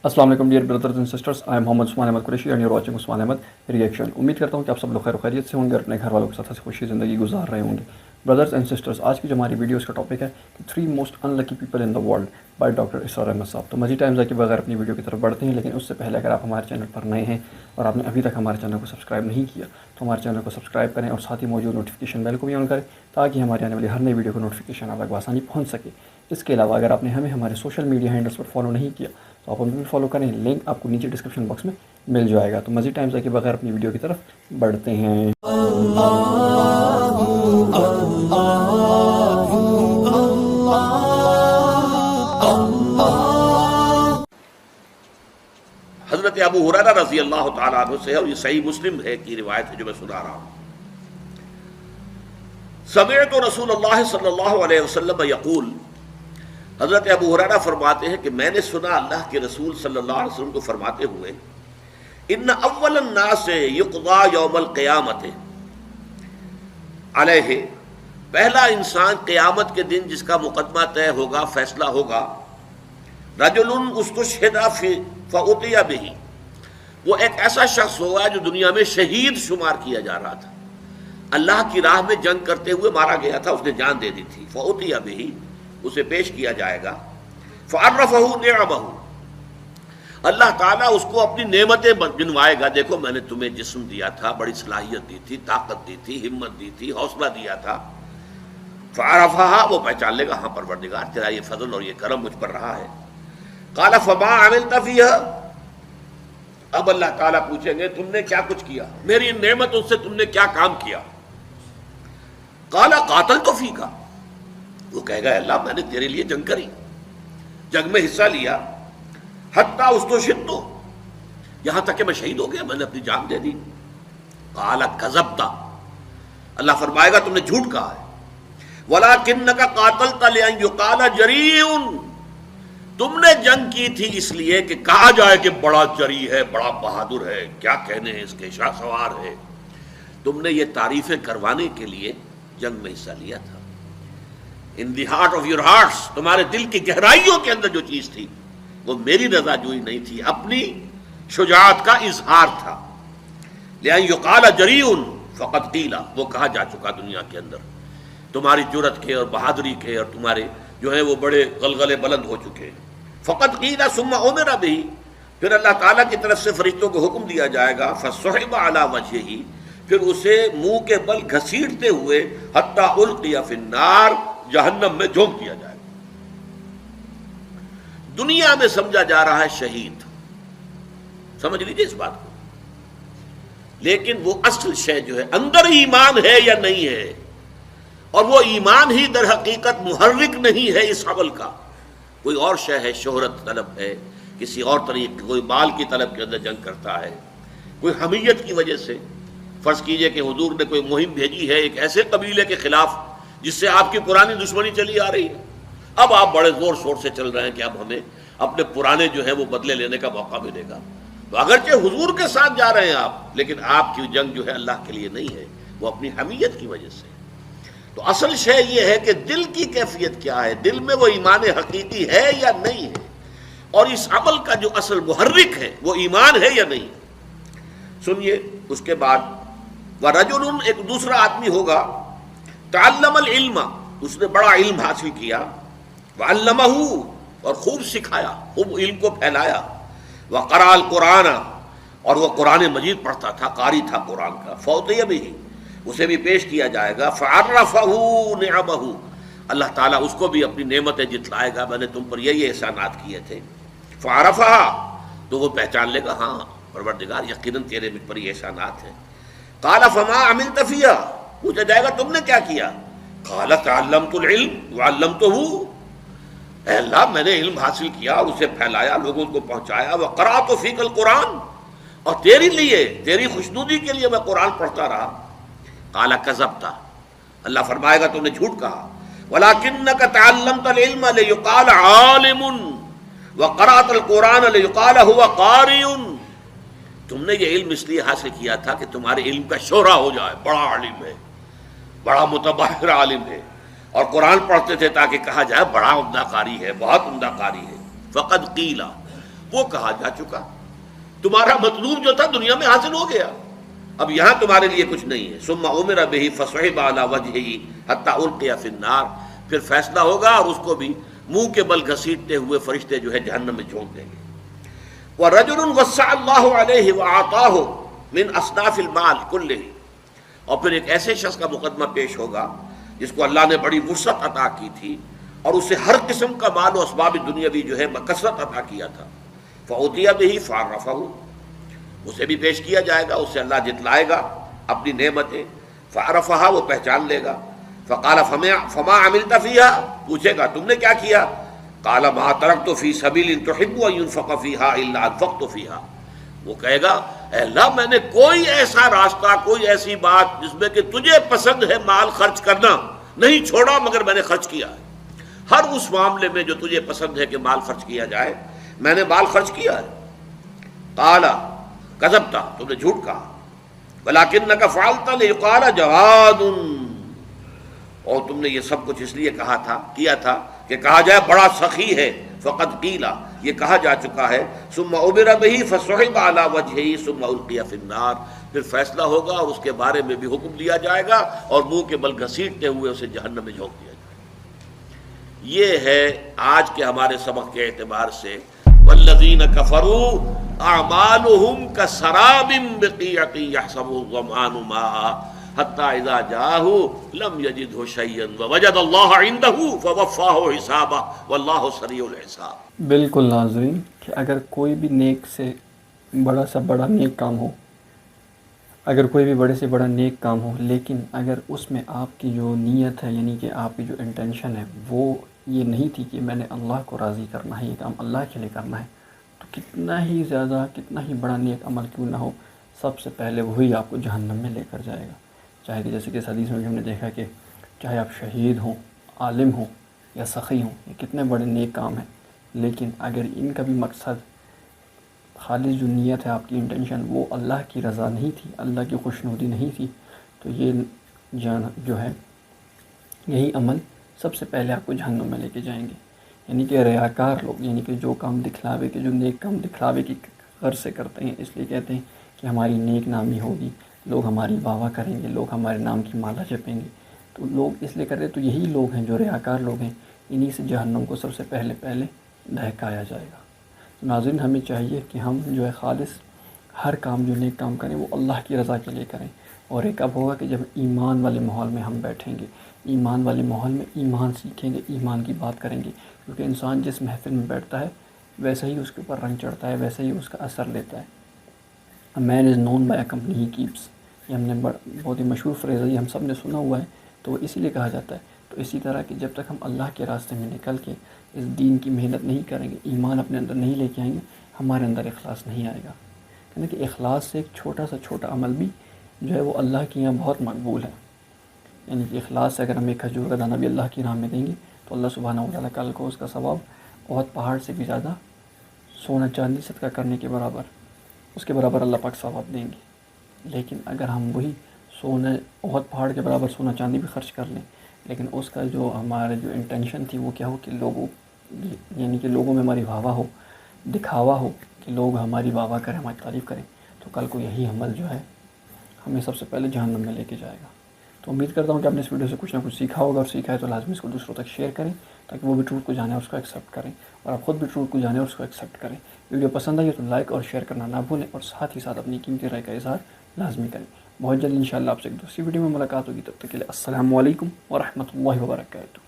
अस्सलाम वालेकुम dear brothers and sisters, I am Mohammad Usman Ahmed Qureshi and you are watching Usman Ahmed reaction. उम्मीद करता हूँ कि आप सब लोग खैर खैरियत से होंगे और अपने घर वालों के साथ हंसी खुशी ज़िंदगी गुजार रहे होंगे। ब्रदर्स एंड सिस्टर्स, आज की जो हमारी वीडियोस का टॉपिक है कि 3 most unlucky people in the world by doctor Israr Ahmed साहब। तो मज़ीद टाइम के बगैर अपनी वीडियो की तरफ बढ़ते हैं, लेकिन उससे पहले अगर आप हमारे चैनल पर नए हैं और आपने अभी तक हमारे चैनल को सब्सक्राइब नहीं किया तो हमारे चैनल को सब्सक्राइब करें और साथ ही मौजूद नोटिफिकेशन बेल को भी ऑन करें ताकि हमारे आने वाली हर नई वीडियो को नोटिफिकेशन आप तक आसानी पहुँच सके। इसके अलावा अगर आपने हमें हमारे सोशल मीडिया हैंडल्स पर फॉलो नहीं किया तो आप उनको भी फॉलो करें, लिंक आपको नीचे डिस्क्रिप्शन बॉक्स में मिल जाएगा। तो मज़ीद टाइम के बगैर अपनी वीडियो की तरफ बढ़ते हैं। हज़रत अबू हुरैरा रज़ी अल्लाह तआला अन्हु से, और ये सही मुस्लिम है की रिवायत है जो मैं सुना रहा हूँ। समिअतु रसूलुल्लाह सल्लल्लाहु अलैहि वसल्लम यक़ूल, हज़रत अबू हुरैरा फरमाते हैं कि मैंने सुना अल्लाह के रसूल सल्लल्लाहु अलैहि वसल्लम को फरमाते हुए, इन्न अव्वलन नास युक़ज़ा यौमल क़ियामत अलैहि, पहला इंसान क़यामत के दिन जिसका मुक़दमा तय होगा, फैसला होगा, रजुलुन उस्तुशहिदा फ़उतिया बिही, वो एक ऐसा शख्स होगा जो दुनिया में शहीद शुमार किया जा रहा था, अल्लाह की राह में जंग करते हुए मारा गया था, उसने जान दे दी थी। फ़उतिया बिही, उसे पेश किया जाएगा। फ़अर्रफ़हु निअमहु, अल्लाह ताला उसको अपनी नेमतें गिनवाएगा। देखो मैंने तुम्हें जिस्म दिया था, बड़ी सलाहियत दी थी, ताकत दी थी, हिम्मत दी थी, हौसला दिया था। फ़अरफ़हा, वो पहचान लेगा, हाँ परवरदिगार तेरा ये फजल और ये करम मुझ पर रहा है। क़ाल फ़मा अमिलत फ़ीहा, अब अल्लाह ताला पूछेंगे तुमने क्या कुछ किया, मेरी नेमतों से तुमने क्या काम किया। क़ाल क़ातलतु फ़ीका, वो कहेगा अल्लाह मैंने तेरे लिए जंग करी, जंग में हिस्सा लिया, हत्ता उस्तुशिद्दु, यहां तक कि मैं शहीद हो गया, मैंने अपनी जान दे दी। क़ाल कज़ब्ता, अल्लाह फरमाएगा तुमने झूठ कहा है। वलाकिन्नका क़ातलता लिअन युक़ाल जरीउन, तुमने जंग की थी इसलिए कि कहा जाए कि बड़ा जरी है, बड़ा बहादुर है, क्या कहने हैं इसके, शाहसवार है। तुमने ये तारीफें करवाने के लिए जंग में हिस्सा लिया था। In the heart of your hearts, तुम्हारे दिल की गहराइयों के अंदर जो चीज थी वो मेरी रज़ाजोई नहीं थी, अपनी शुजाअत का इजहार था। लिअन युक़ाल जरीउन फ़क़द क़ीला, वो कहा जा चुका दुनिया के अंदर, तुम्हारी जुरत के और बहादुरी के और तुम्हारे जो है वो बड़े गलगले बुलंद हो चुके हैं। फ़क़द क़ीला सुम्मा उमिरा बिही, फिर अल्लाह ताला की तरफ से फरिश्तों को हुक्म दिया जाएगा। फ़सुहिब अला वजहिही, फिर उसे मुंह के बल घसीटते हुए हत्ता उल्क़िया फ़िन्नार, जहन्नम में झोंक दिया जाएगा। दुनिया में समझा जा रहा है शहीद, समझ लीजिए इस बात को, लेकिन वो असल शय जो है अंदर ईमान है या नहीं है, और वो ईमान ही दर हकीकत मुहर्रिक नहीं है इस अमल का, कोई और शय है, शोहरत तलब है, किसी और तरीके, कोई माल की तलब के अंदर जंग करता है, कोई हमीयत की वजह से। फर्ज कीजिए कि हुजूर ने कोई मुहिम भेजी है एक ऐसे कबीले के खिलाफ जिससे आपकी पुरानी दुश्मनी चली आ रही है, अब आप बड़े जोर शोर से चल रहे हैं कि अब हमें अपने पुराने जो है वो बदले लेने का मौका मिलेगा। तो अगरचे हुजूर के साथ जा रहे हैं आप, लेकिन आपकी जंग जो है अल्लाह के लिए नहीं है, वो अपनी हमीयत की वजह से। तो असल शय ये है कि दिल की कैफियत क्या है, दिल में वो ईमान हकीकी है या नहीं है, और इस अमल का जो असल मुहर्रिक है वो ईमान है या नहीं। सुनिए, उसके बाद वरजुलुन, एक दूसरा आदमी होगा, तअल्लमल इल्म, उसने बड़ा इल्म हासिल किया, वअल्लमहु, और खूब सिखाया, खूब इल्म को फैलाया, वक़राअल कुरान, और वह कुरान मजीद पढ़ता था, कारी था कुरान का। फ़उतिया बिही, उसे भी पेश किया जाएगा। फ़अर्रफ़हु निअमहु, अल्लाह ताला उसको भी अपनी नेमतें जितलाएगा, मैंने तुम पर ये एहसानात किए थे। फ़अरफ़हा, तो वो पहचान लेगा, हाँ परवरदिगार यकीनन तेरे पर ये एहसानात हैं। क़ाल फ़मा अमिलत फ़ीहा, पूछा जाएगा तुमने क्या किया। क़ाल तअल्लमतुल इल्म वअल्लमतुहु, अल्लाह मैंने इल्म हासिल किया, उसे फैलाया, लोगों को पहुंचाया। व क़राअतु फ़ीकल कुरान, और तेरे लिए, तेरी खुशनुदी के लिए मैं कुरान पढ़ता रहा। क़ाल कज़ब्ता, अल्लाह फरमाएगा तुमने झूठ कहा। वलाकिन्नका तअल्लमतल इल्म लियुक़ाल आलिमुन व क़राअतल कुरान लियुक़ाल हुवा क़ारिउन, तुमने ये इल्म इसलिए हासिल किया था कि तुम्हारे इल्म का शोहरा हो जाए, बड़ा आलिम है, बड़ा मुतबहिर आलिम है, اور قرآن پڑھتے تھے تاکہ کہا جائے بڑا عمدہ قاری ہے، بہت عمدہ قاری ہے۔ فقد قیلا، وہ کہا جا چکا، تمہارا مطلوب جو تھا دنیا میں حاصل ہو گیا، اب یہاں تمہارے لیے کچھ نہیں ہے۔ ثم امر بہ فصعب علی وجہہ حتی القی فی النار، پھر فیصلہ ہوگا اور اس کو بھی منہ کے بل گھسیٹتے ہوئے فرشتے جو ہے جہنم میں جھونک دیں گے۔ وَرَجُلٌ وَسَّعَ اللَّهُ عَلَيْهِ وَأَعْطَاهُ مِنْ أَصْنَافِ الْمَالِ كُلِّهِ، اور پھر ایک ایسے شخص کا مقدمہ پیش ہوگا جس کو اللہ نے بڑی وسعت عطا کی تھی اور اسے ہر قسم کا مال و اسباب دنیاوی جو ہے بکثرت عطا کیا تھا۔ فَأُوتِيَ بِهِ فَعَرَّفَهُ، اسے بھی پیش کیا جائے گا، اسے اللہ جتلائے گا اپنی نعمتیں۔ فَعَرَفَهَا، وہ پہچان لے گا۔ فَقَالَ فَمَا عَمِلْتَ فِيهَا، پوچھے گا تم نے کیا کیا؟ قَالَ مَا تَرَكْتُ فِي سَبِيلٍ تُحِبُّ أَن يُنفَقَ فِيهَا إِلَّا أَنفَقْتُ فِيهَا، وہ کہے گا اے اللہ میں نے کوئی ایسا راستہ، کوئی ایسی بات جس میں کہ تجھے پسند ہے مال خرچ کرنا نہیں چھوڑا مگر میں نے خرچ کیا ہے، ہر اس معاملے میں جو تجھے پسند ہے کہ مال خرچ کیا جائے میں نے مال خرچ کیا ہے۔ قال کذبت، تم نے جھوٹ کہا، ولکنک فعلت لیقال جواد، اور تم نے یہ سب کچھ اس لیے کہا تھا، کیا تھا کہ کہا جائے بڑا سخی ہے۔ فقد قیل، یہ کہا جا چکا ہے۔ ثم امر بہ فصعب علی وجہہ ثم القی فی النار، پھر فیصلہ ہوگا اور اس کے بارے میں بھی حکم دیا جائے گا اور منہ کے بل گھسیٹتے ہوئے اسے جہنم میں جھونک دیا جائے گا۔ یہ ہے آج کے ہمارے سبق کے اعتبار سے، والذین کفروا اعمالهم کسراب بقیعۃ یحسبہ الظمآن ماء حتی اذا جاءہ لم یجدہ شیئا ووجد اللہ عندہ فوفاہ حسابہ واللہ سریع الحساب۔ بالکل ناظرین، کہ اگر کوئی بھی نیک سے بڑا سے بڑا نیک کام ہو، اگر کوئی بھی بڑے سے بڑا نیک کام ہو، لیکن اگر اس میں آپ کی جو نیت ہے، یعنی کہ آپ کی جو انٹینشن ہے وہ یہ نہیں تھی کہ میں نے اللہ کو راضی کرنا ہے، یہ کام اللہ کے لیے کرنا ہے، تو کتنا ہی زیادہ، کتنا ہی بڑا نیک عمل کیوں نہ ہو، سب سے پہلے وہی آپ کو جہنم میں لے کر جائے گا۔ چاہے کہ جیسے کہ اس حدیث میں بھی ہم نے دیکھا کہ چاہے آپ شہید ہوں، عالم ہوں یا سخی ہوں، یہ کتنے بڑے نیک کام ہیں، لیکن اگر ان کا بھی مقصد، خالص جو نیت ہے آپ کی انٹینشن وہ اللہ کی رضا نہیں تھی، اللہ کی خوشنودی نہیں تھی، تو یہ جو ہے یہی عمل سب سے پہلے آپ کو جہنم میں لے کے جائیں گے۔ یعنی کہ ریاکار لوگ، یعنی کہ جو کام دکھلاوے کے، جو نیک کام دکھلاوے کی غرض سے کرتے ہیں، اس لیے کہتے ہیں کہ ہماری نیک نامی ہوگی، لوگ ہماری واہ واہ کریں گے، لوگ ہمارے نام کی مالا جپیں گے، تو لوگ اس لیے کرتے، تو یہی لوگ ہیں جو ریاکار لوگ ہیں، انہی سے جہنم کو سب سے پہلے دہکایا جائے گا۔ ناظرین، ہمیں چاہیے کہ ہم جو ہے خالص ہر کام جو نیک کام کریں وہ اللہ کی رضا کے لیے کریں، اور ایک اب ہوگا کہ جب ایمان والے ماحول میں ہم بیٹھیں گے، ایمان والے ماحول میں ایمان سیکھیں گے، ایمان کی بات کریں گے، کیونکہ انسان جس محفل میں بیٹھتا ہے ویسا ہی اس کے اوپر رنگ چڑھتا ہے، ویسا ہی اس کا اثر لیتا ہے۔ A man is known by a company he keeps، یہ ہم نے بہت ہی مشہور فریز ہے، یہ ہم سب نے سنا ہوا ہے، تو وہ اسی لیے کہا جاتا ہے۔ تو اسی طرح کہ جب تک ہم اللہ کے راستے میں نکل کے اس دین کی محنت نہیں کریں گے، ایمان اپنے اندر نہیں لے کے آئیں گے، ہمارے اندر اخلاص نہیں آئے گا۔ یعنی کہ اخلاص سے ایک چھوٹا سا چھوٹا عمل بھی جو ہے وہ اللہ کے یہاں بہت مقبول ہے۔ یعنی کہ اخلاص سے اگر ہم ایک کھجور کا دانہ بھی اللہ کی راہ میں دیں گے تو اللہ سبحانہ و تعالیٰ کل کو اس کا ثواب بہت پہاڑ سے بھی زیادہ، سونا چاندی صدقہ کرنے کے برابر، اس کے برابر اللہ پاک ثواب دیں گے۔ لیکن اگر ہم وہی بہت پہاڑ کے برابر سونا چاندی بھی خرچ کر لیں، لیکن اس کا جو ہمارے جو انٹینشن تھی وہ کیا ہو کہ لوگوں، یعنی کہ لوگوں میں ہماری واہ واہ ہو، دکھاوا ہو کہ لوگ ہماری واہ واہ کریں، ہماری تعریف کریں، تو کل کو یہی عمل جو ہے ہمیں سب سے پہلے جہنم میں لے کے جائے گا۔ تو امید کرتا ہوں کہ آپ نے اس ویڈیو سے کچھ نہ کچھ سیکھا ہوگا، اور سیکھا ہے تو لازمی اس کو دوسروں تک شیئر کریں تاکہ وہ بھی ٹروتھ کو جانیں اور اس کو ایکسیپٹ کریں، اور آپ خود بھی ٹروتھ کو جانیں اور اس کو ایکسیپٹ کریں۔ ویڈیو پسند آئی تو لائک اور شیئر کرنا نہ بھولیں، اور ساتھ ہی ساتھ اپنی قیمتی رائے کا اظہار لازمی کریں۔ بہت جلد انشاءاللہ آپ سے ایک دوسری ویڈیو میں ملاقات ہوگی، تب تک کے لیے السلام علیکم ورحمۃ اللہ وبرکاتہ۔